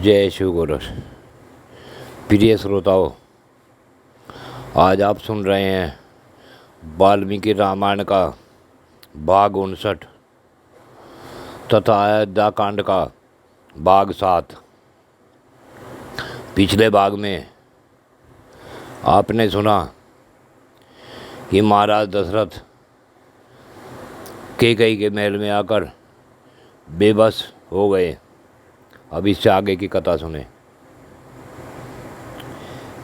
जय शिव गोरख। प्रिय श्रोताओं, आज आप सुन रहे हैं वाल्मीकि रामायण का भाग 59 तथा अयोध्या कांड का भाग 7। पिछले भाग में आपने सुना कि महाराज दशरथ कैकेयी के महल में आकर बेबस हो गए। अब इससे आगे की कथा सुने।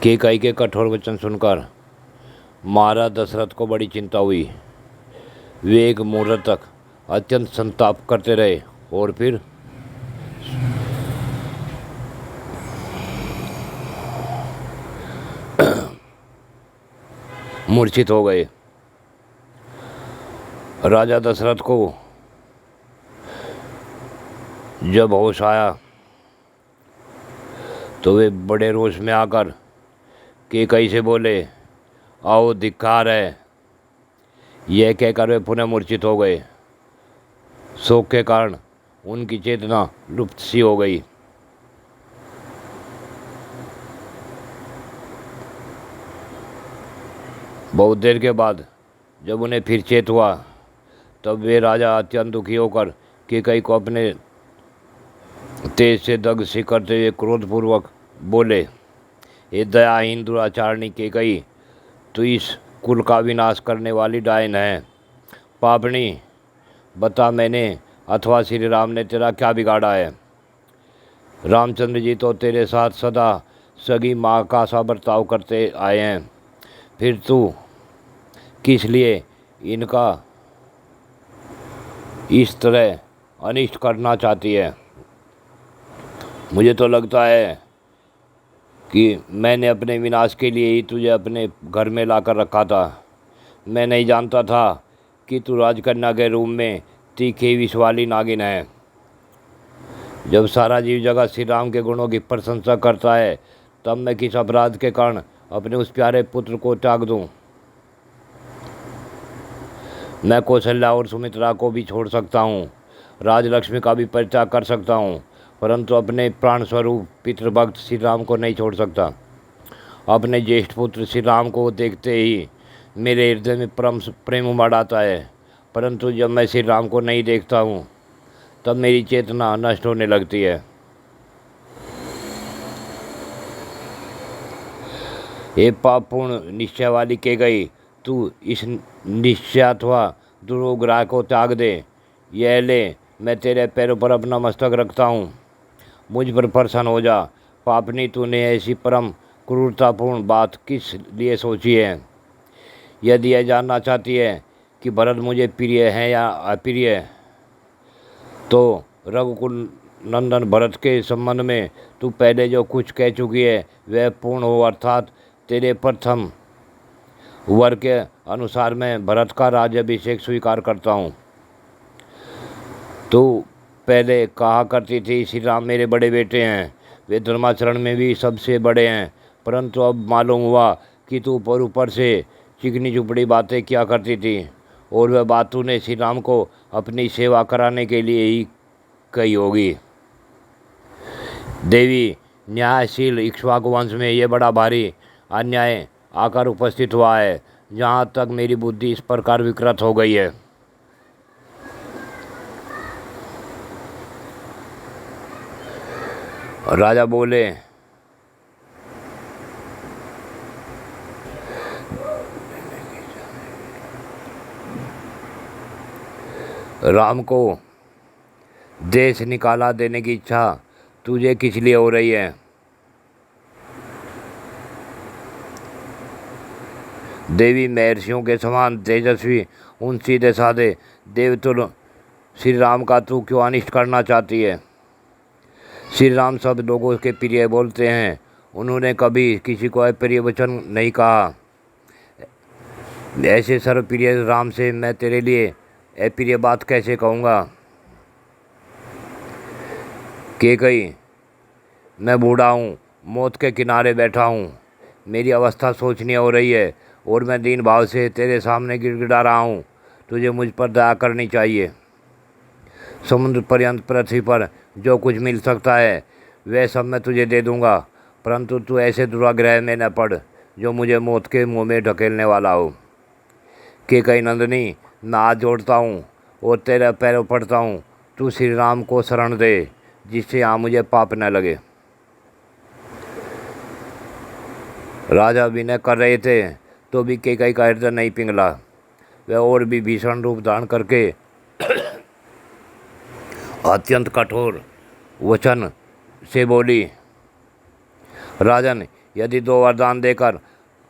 कैकेयी के कठोर वचन सुनकर महाराज दशरथ को बड़ी चिंता हुई। वे एक मुहूर्त तक अत्यंत संताप करते रहे और फिर मूर्छित हो गए। राजा दशरथ को जब होश आया तो वे बड़े रोष में आकर कैकेयी से बोले, आओ धिक्कार है। यह कहकर वे पुनः मूर्छित हो गए। शोक के कारण उनकी चेतना लुप्त सी हो गई। बहुत देर के बाद जब उन्हें फिर चेत हुआ तब वे राजा अत्यंत दुखी होकर कैकेयी को अपने तेज से दग सी करते हुए क्रोधपूर्वक बोले, हे दयाहीन दुराचारणी कैकेयी, तू इस कुल का विनाश करने वाली डायन है। पापणी, बता मैंने अथवा श्री राम ने तेरा क्या बिगाड़ा है। रामचंद्र जी तो तेरे साथ सदा सगी माँ का सा बर्ताव करते आए हैं, फिर तू किस लिए इनका इस तरह अनिष्ट करना चाहती है। मुझे तो लगता है कि मैंने अपने विनाश के लिए ही तुझे अपने घर में लाकर रखा था। मैं नहीं जानता था कि तू राजकन्या के रूप में तीखी विष वाली नागिन है। जब सारा जीव जगत श्री राम के गुणों की प्रशंसा करता है तब मैं किस अपराध के कारण अपने उस प्यारे पुत्र को त्याग दूं। मैं कौशल्या और सुमित्रा को भी छोड़ सकता हूँ, राजलक्ष्मी का भी परित्याग कर सकता हूँ, परंतु अपने प्राण स्वरूप पितृभक्त श्री राम को नहीं छोड़ सकता। अपने ज्येष्ठ पुत्र श्री राम को देखते ही मेरे हृदय में परम प्रेम उमड़ आता है, परंतु जब मैं श्री राम को नहीं देखता हूँ तब मेरी चेतना नष्ट होने लगती है। हे पापपूर्ण निश्चय वाली कैकेयी, तू इस निश्चय अथवा दुर्ग्रह को त्याग दे। यह ले, मैं तेरे पैरों पर अपना मस्तक रखता हूँ, मुझ पर प्रसन्न हो जा। पापनी, तूने ऐसी परम क्रूरतापूर्ण बात किस लिए सोची है। यदि यह जानना चाहती है कि भरत मुझे प्रिय है या अप्रिय, तो रघुकुल नंदन भरत के संबंध में तू पहले जो कुछ कह चुकी है वह पूर्ण हो, अर्थात तेरे प्रथम वर के अनुसार मैं भरत का राज्याभिषेक स्वीकार करता हूँ। तू पहले कहा करती थी श्री राम मेरे बड़े बेटे हैं, वे धर्माचरण में भी सबसे बड़े हैं, परंतु अब मालूम हुआ कि तू ऊपर से चिकनी चुपड़ी बातें किया करती थी और वह बात तूने श्री राम को अपनी सेवा कराने के लिए ही कही होगी। देवी, न्यायशील इक्ष्वाकु वंश में यह बड़ा भारी अन्याय आकर उपस्थित हुआ है, जहाँ तक मेरी बुद्धि इस प्रकार विकृत हो गई है। राजा बोले, राम को देश निकाला देने की इच्छा तुझे किस लिए हो रही है। देवी, महर्षियों के समान तेजस्वी उन सीधे साधे देवतुल्य श्री राम का तू क्यों अनिष्ट करना चाहती है। श्री राम सब लोगों के प्रिय बोलते हैं, उन्होंने कभी किसी को अप्रिय वचन नहीं कहा। ऐसे सर्वप्रिय राम से मैं तेरे लिए अप्रिय बात कैसे कहूँगा। कैकेयी, मैं बूढ़ा हूँ, मौत के किनारे बैठा हूँ, मेरी अवस्था शोचनीय हो रही है और मैं दीन भाव से तेरे सामने गिड़गिड़ा रहा हूँ। तुझे मुझ पर दया करनी चाहिए। समुद्र पर्यंत पृथ्वी पर जो कुछ मिल सकता है वह सब मैं तुझे दे दूंगा, परंतु तू ऐसे दुराग्रह में न पड़ जो मुझे मौत के मुंह में ढकेलने वाला हो। कैकई नंदिनी, मैं हाथ जोड़ता हूँ और तेरे पैरों पड़ता हूँ, तू श्री राम को शरण दे, जिससे यहाँ मुझे पाप न लगे। राजा विनय कर रहे थे तो भी कैकई का हृदय नहीं पिघला। वह और भी भीषण रूप धारण करके अत्यंत कठोर वचन से बोली, राजन, यदि 2 वरदान देकर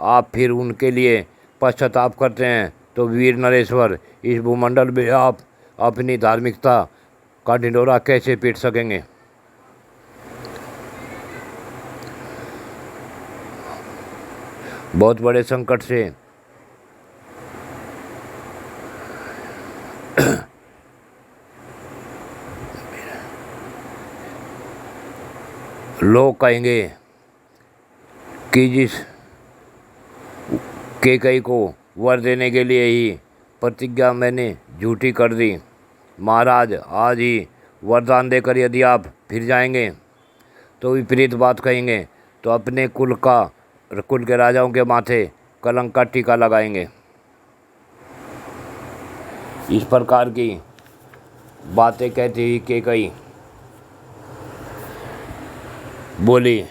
आप फिर उनके लिए पश्चाताप करते हैं तो वीर नरेश्वर, इस भूमंडल में आप अपनी धार्मिकता का ढिंढोरा कैसे पीट सकेंगे। बहुत बड़े संकट से लोग कहेंगे कि जिस कैकई को वर देने के लिए ही प्रतिज्ञा मैंने झूठी कर दी। महाराज, आज ही वरदान देकर यदि आप फिर जाएंगे तो विपरीत बात कहेंगे तो अपने कुल के राजाओं के माथे कलंक का टीका लगाएंगे। इस प्रकार की बातें कहती हुई कैकई बोली,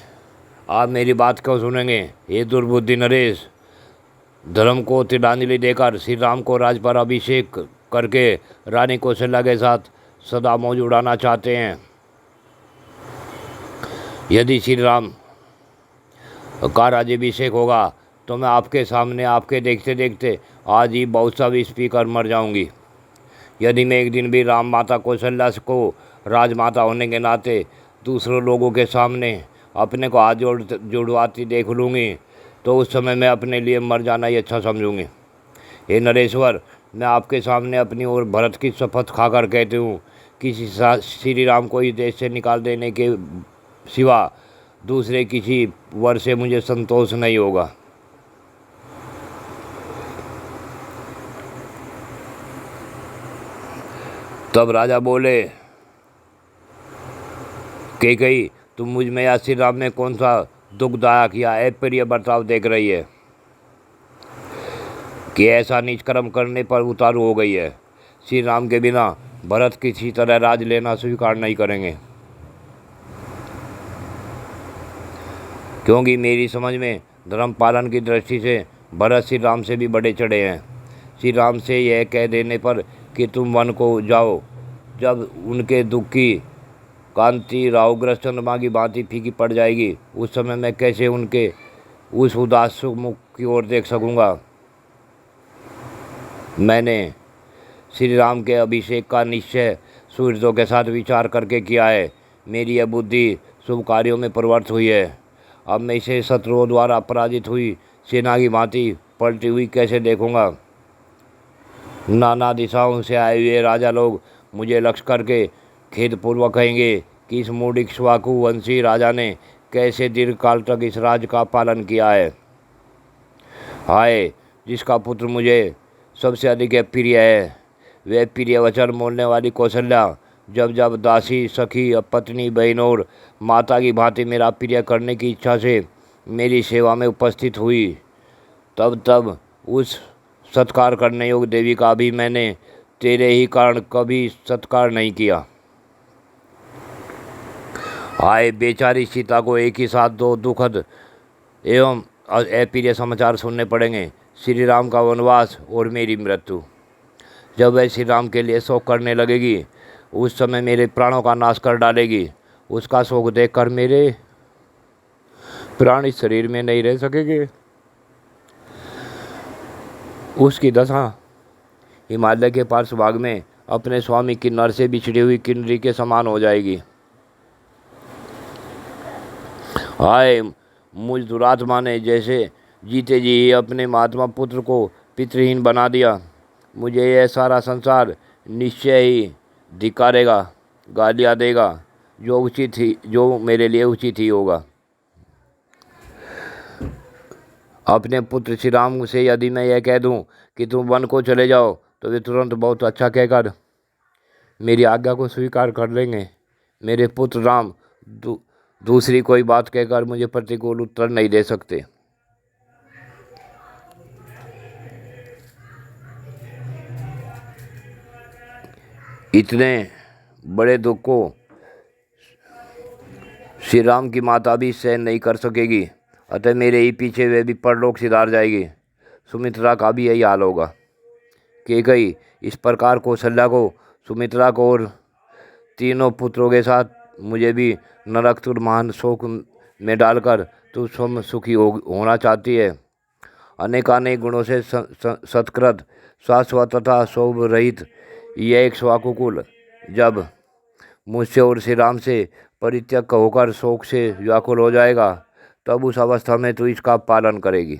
आप मेरी बात क्यों सुनेंगे? ये दुर्बुद्धि नरेश, धर्म को तिलांजलि देकर श्री राम को राज पर अभिषेक करके रानी कौशल्या के साथ सदा मौज उड़ाना चाहते हैं। यदि श्री राम का राज्याभिषेक होगा तो मैं आपके सामने आपके देखते देखते आज ही बहुत सा विष पीकर मर जाऊंगी। यदि मैं एक दिन भी राम माता कौशल्या को राजमाता होने के नाते दूसरों लोगों के सामने अपने को हाथ जुड़वाती देख लूँगी तो उस समय मैं अपने लिए मर जाना ही अच्छा समझूंगी। हे नरेश्वर, मैं आपके सामने अपनी और भरत की शपथ खाकर कहती हूँ कि श्री राम को इस देश से निकाल देने के सिवा दूसरे किसी वर से मुझे संतोष नहीं होगा। तब राजा बोले, कैकई, तुम मुझ में या श्री राम में कौन सा दुखदायक या अप्रिय बर्ताव देख रही है कि ऐसा नीच कर्म करने पर उतारू हो गई है? श्री राम के बिना भरत किसी तरह राज लेना स्वीकार नहीं करेंगे, क्योंकि मेरी समझ में धर्म पालन की दृष्टि से भरत श्री राम से भी बड़े चढ़े हैं। श्री राम से यह कह देने पर कि तुम वन को जाओ, जब उनके दुख की कांति राहुग्रस्त चंद्रमा की भांति फीकी पड़ जाएगी, उस समय मैं कैसे उनके उस उदास मुख की ओर देख सकूंगा। मैंने श्री राम के अभिषेक का निश्चय सूर्योदय के साथ विचार करके किया है। मेरी यह बुद्धि शुभ कार्यों में प्रवृत्त हुई है। अब मैं इसे शत्रुओं द्वारा पराजित हुई सेना की भांति पलटी हुई कैसे देखूंगा। नाना दिशाओं से आए हुए राजा लोग मुझे लक्ष्य करके खेदपूर्वक कहेंगे कि इस मूढ़ इक्ष्वाकु वंशी राजा ने कैसे दीर्घकाल तक इस राज का पालन किया है। हाय, जिसका पुत्र मुझे सबसे अधिक प्रिय है, वह प्रिय वचन बोलने वाली कौशल्या जब जब दासी, सखी, पत्नी, बहन और माता की भांति मेरा प्रिय करने की इच्छा से मेरी सेवा में उपस्थित हुई, तब तब उस सत्कार करने योग्य देवी का भी मैंने तेरे ही कारण कभी सत्कार नहीं किया। हाय, बेचारी सीता को एक ही साथ 2 दुखद एवं अप्रिय समाचार सुनने पड़ेंगे, श्री राम का वनवास और मेरी मृत्यु। जब वह श्री राम के लिए शोक करने लगेगी, उस समय मेरे प्राणों का नाश कर डालेगी। उसका शोक देखकर मेरे प्राण इस शरीर में नहीं रह सकेंगे। उसकी दशा हिमालय के पार्श्व भाग में अपने स्वामी किन्नर से बिछड़ी हुई किन्नरी के समान हो जाएगी। हाय, मुझ दुरात्मा ने जैसे जीते जी ही अपने महात्मा पुत्र को पितृहीन बना दिया। मुझे यह सारा संसार निश्चय ही धिक्कारेगा, गालियाँ देगा, जो मेरे लिए उचित ही होगा। अपने पुत्र श्री राम से यदि मैं यह कह दूं कि तुम वन को चले जाओ तो वे तुरंत बहुत अच्छा कहकर मेरी आज्ञा को स्वीकार कर लेंगे। मेरे पुत्र राम दूसरी कोई बात कहकर मुझे प्रतिकूल उत्तर नहीं दे सकते। इतने बड़े दुख को श्री राम की माता भी सहन नहीं कर सकेगी, अतः मेरे ही पीछे वे भी परलोक सिधार जाएगी। सुमित्रा का भी यही हाल होगा। कैकेयी इस प्रकार कौशल्या को, सुमित्रा को और तीनों पुत्रों के साथ मुझे भी नरक महान शोक में डालकर तू स्वयं सुखी होना चाहती है। अनेकानेक गुणों से सत्कृत, शाश्वत तथा शोभ रहित यह एक स्वाकुकुल जब मुझसे और श्री राम से परित्यक्त होकर शोक से व्याकुल हो जाएगा, तब उस अवस्था में तू इसका पालन करेगी।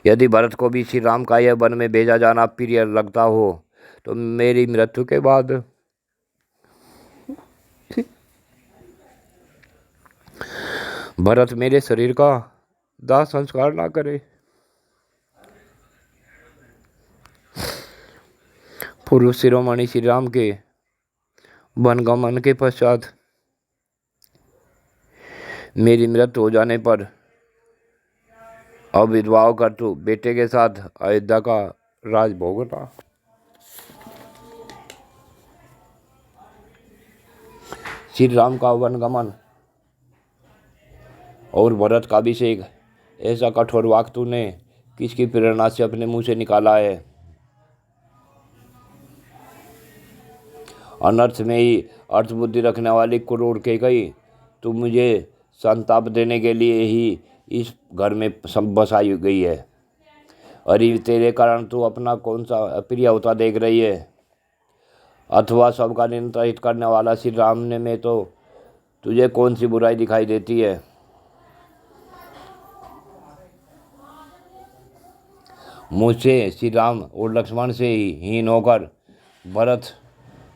यदि भरत को भी श्री राम का यह वन में भेजा जाना प्रिय लगता हो, तो मेरी मृत्यु के बाद भरत मेरे शरीर का दाह संस्कार ना करे। पूर्व शिरोमणि श्री राम के वनगमन के पश्चात मेरी मृत्यु हो जाने पर अब विधवा होकर तू बेटे के साथ अयोध्या का राज भोगना। श्री राम का वनगमन और भरत का अभिषेक, ऐसा कठोर वाक्य तूने किसकी प्रेरणा से अपने मुंह से निकाला है? अनर्थ में ही अर्थ बुद्धि रखने वाली क्रूर कैकेयी, तू मुझे संताप देने के लिए ही इस घर में बसाई गई है। अरे तेरे कारण तू अपना कौन सा अप्रिय होता देख रही है? अथवा सबका नियंत्रित करने वाला श्री राम ने में तो तुझे कौन सी बुराई दिखाई देती है? मुझसे, श्री राम और लक्ष्मण से ही हीन होकर भरत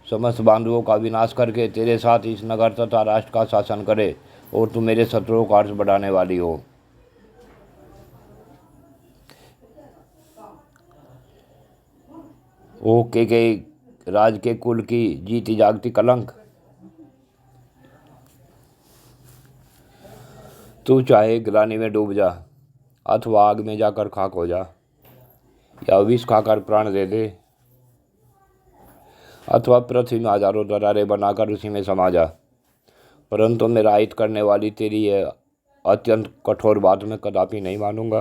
समस्त बांधवों का विनाश करके तेरे साथ इस नगर तथा राष्ट्र का शासन करे और तू मेरे शत्रुओं का हर्ष बढ़ाने वाली हो। ओ कैकेयी, राज के कुल की जीती जागती कलंक, तू चाहे ग्लानि में डूब जा अथवा आग में जाकर खाक हो जा, या विष खाकर प्राण दे दे, अथवा पृथ्वी में हजारों दरारें बनाकर उसी में समा जा, परंतु मेरा हित करने वाली तेरी यह अत्यंत कठोर बात मैं कदापि नहीं मानूंगा।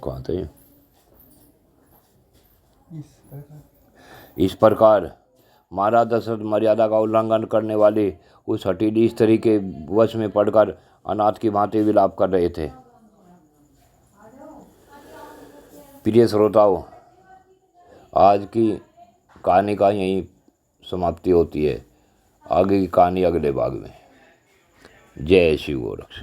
कहाँ थे? इस प्रकार महाराज दशरथ मर्यादा का उल्लंघन करने वाले उस हठीली स्त्री के वश में पड़कर अनाथ की भांति विलाप कर रहे थे। प्रिय श्रोताओं, आज की कहानी का यहीं समाप्ति होती है। आगे की कहानी अगले भाग में। जय शिव गोरक्ष।